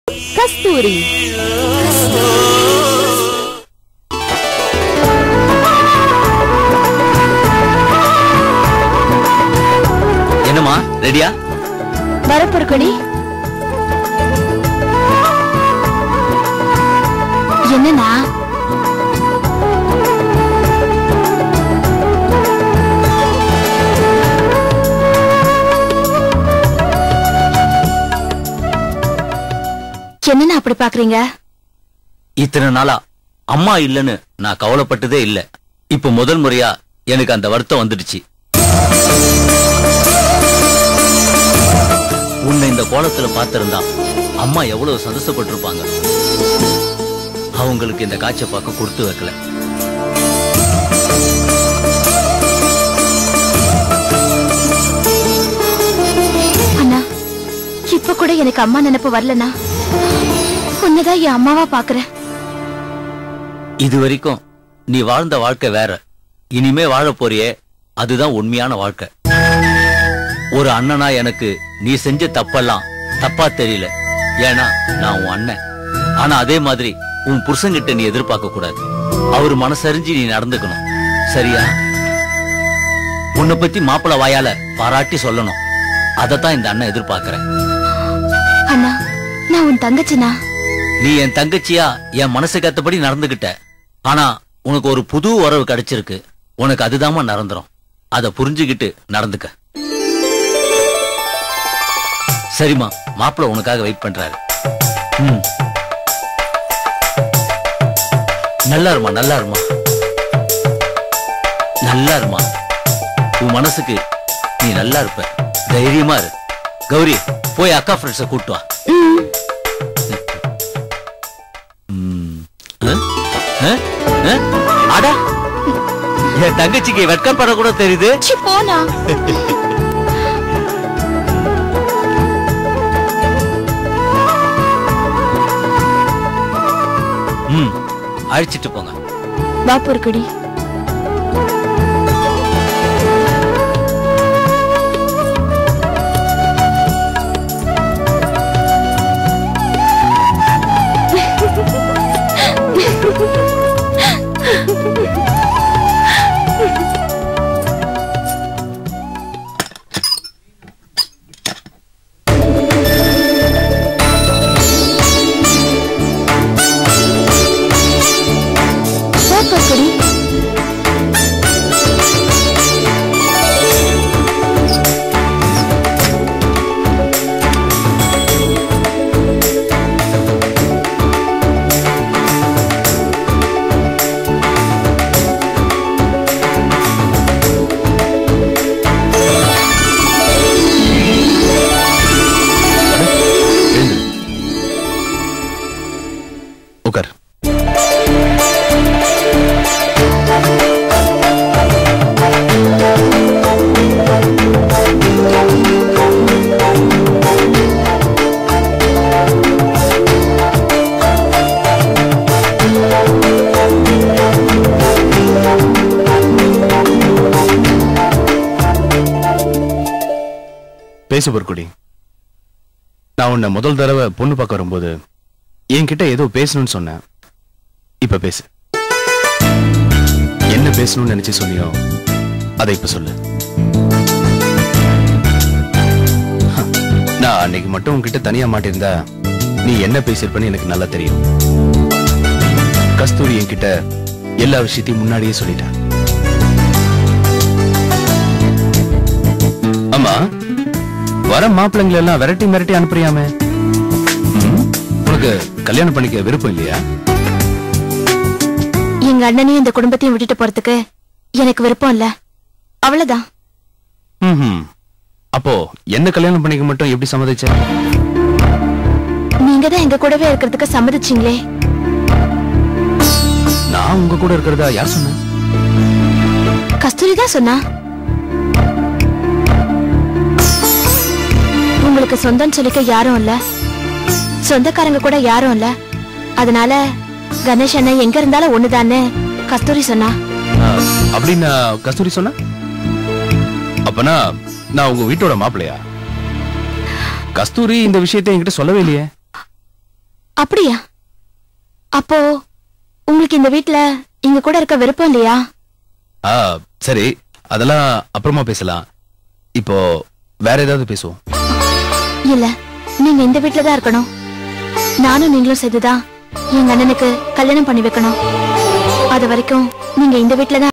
கஸ்தூரி. என்னம்மா ரெடியா? வரப்பொருக்கடி. என்னன்னா என்னன்னா அப்படி பாக்குறீங்க? இத்தனை நாளா அம்மா இல்லன்னு நான் கவலைப்பட்டதே இல்ல. இப்ப முதல் முறையா எனக்கு அந்த வருத்தம் வந்துடுச்சு. உன்னை இந்த கோலத்துல பார்த்திருந்தா அம்மா எவ்வளவு சந்தோஷப்பட்டிருப்பாங்க. அவங்களுக்கு இந்த காட்சை பார்க்க கொடுத்து வைக்கல. அண்ணா, இப்ப கூட எனக்கு அம்மா நினைப்பு வரலனா உன்னதான் என் அம்மாவா பாக்குறேன். இது வரைக்கும் நீ வாழ்ந்த வாழ்க்கை வேற, இனிமே வாழ போறியே அதுதான் உண்மையான வாழ்க்கை. ஒரு அண்ணனா எனக்கு நீ செஞ்ச தப்பெல்லாம் தப்பா தெரியல. ஏன்னா நான் உன் அண்ணன். ஆனா அதே மாதிரி உன் புருஷன்கிட்ட நீ எதிர்பார்க்க கூடாது. அவர் மனசறிஞ்சு நீ நடந்துக்கணும். சரியா? உன்னை பத்தி மாப்பிள்ள வாயால பாராட்டி சொல்லணும். அதத்தான் இந்த அண்ணன் எதிர்பார்க்கிறேன். அண்ணா, நான் உன் தங்கச்சினா. நீ என் தங்கச்சியா என் மனசுக்கு ஏத்தபடி நடந்துகிட்ட. ஆனா உனக்கு ஒரு புது உறவு கிடைச்சிருக்கு. உனக்கு அதுதாமா நடந்துரும். அத புரிஞ்சுகிட்டு நடந்துக்க. சரிம்மா, மாப்பிள்ள உனக்காக வெயிட் பண்றாரு. நல்லா இருமா, நல்லா இருமா, நல்லா இருமா. உன் மனசுக்கு நீ நல்லா இருப்ப. தைரியமா இரு. கௌரி, போய் அக்கா ஃப்ரெண்ட்ஸ கூட்டு வா. அடா, என் தங்கச்சிக்கு வெட்கப்பட கூட தெரியுது. போனா அழிச்சிட்டு போங்க. வாப்பொருக்கடி. பேசு பொற்குடி. நான் உன்னை முதல் தடவை பொண்ணு பார்க்க வரும்போது என்கிட்ட ஏதோ பேசணும்னு சொன்னேன். இப்ப பேசு. என்ன பேசணும்னு நினைச்சு சொன்னியோ அதை இப்ப சொல்லு. நான் அன்னைக்கு மட்டும் உன்கிட்ட தனியா மாட்டிருந்தா நீ என்ன பேசிருப்பன்னு எனக்கு நல்லா தெரியும். கஸ்தூரி என்கிட்ட எல்லா விஷயத்தையும் முன்னாடியே சொல்லிட்டேன். ஆமா, வர மாப்பிள்ளைங்களை எல்லாம் விரட்டி மிரட்டி அனுப்புறியாமே. உனக்கு கல்யாணம் பண்ணிக்க விருப்பம் இல்லையா? எங்க அண்ணனையும் இந்த குடும்பத்தையும் விட்டுட்டு போறதுக்கு எனக்கு விருப்பம் இல்ல, அவ்வளவுதான். அப்போ என்ன கல்யாணம் பண்ணிக்க மட்டும் எப்படி சம்மதிச்ச? நீங்க தான் எங்க கூடவே இருக்கிறதுக்கு சம்மதிச்சீங்களே. நான் உங்க கூட இருக்கிறதா யார் சொன்ன? கஸ்தூரி தான் சொன்னா. உங்களுக்கு சொந்தம் சொல்லிக்க யாரும் இல்ல, சொந்தக்காரங்க கூட யாரும் இல்ல. அதனால கணேஷ் அண்ணன் எங்க இருந்தாலும் ஒண்ணுதான்னு கஸ்தூரி சொன்னா. அப்படின்னா கஸ்தூரி சொன்னா அப்பனா நான் உங்க வீட்டோட மாப்பிள்ளையா? கஸ்தூரி இந்த விஷயத்தை என்கிட்ட சொல்லவே இல்லையே. அப்படியா? அப்போ உங்களுக்கு இந்த வீட்ல இங்க கூட இருக்க விருப்பம் இல்லையா? சரி, அதெல்லாம் அப்புறமா பேசலாம். இப்போ வேற ஏதாவது பேசுவோம். இல்ல, நீங்க இந்த வீட்ல தான் இருக்கணும். நானும் நீங்களும் சேர்த்துதான் எங்க அண்ணனுக்கு கல்யாணம் பண்ணி வைக்கணும். அது வரைக்கும் நீங்க இந்த வீட்ல தான்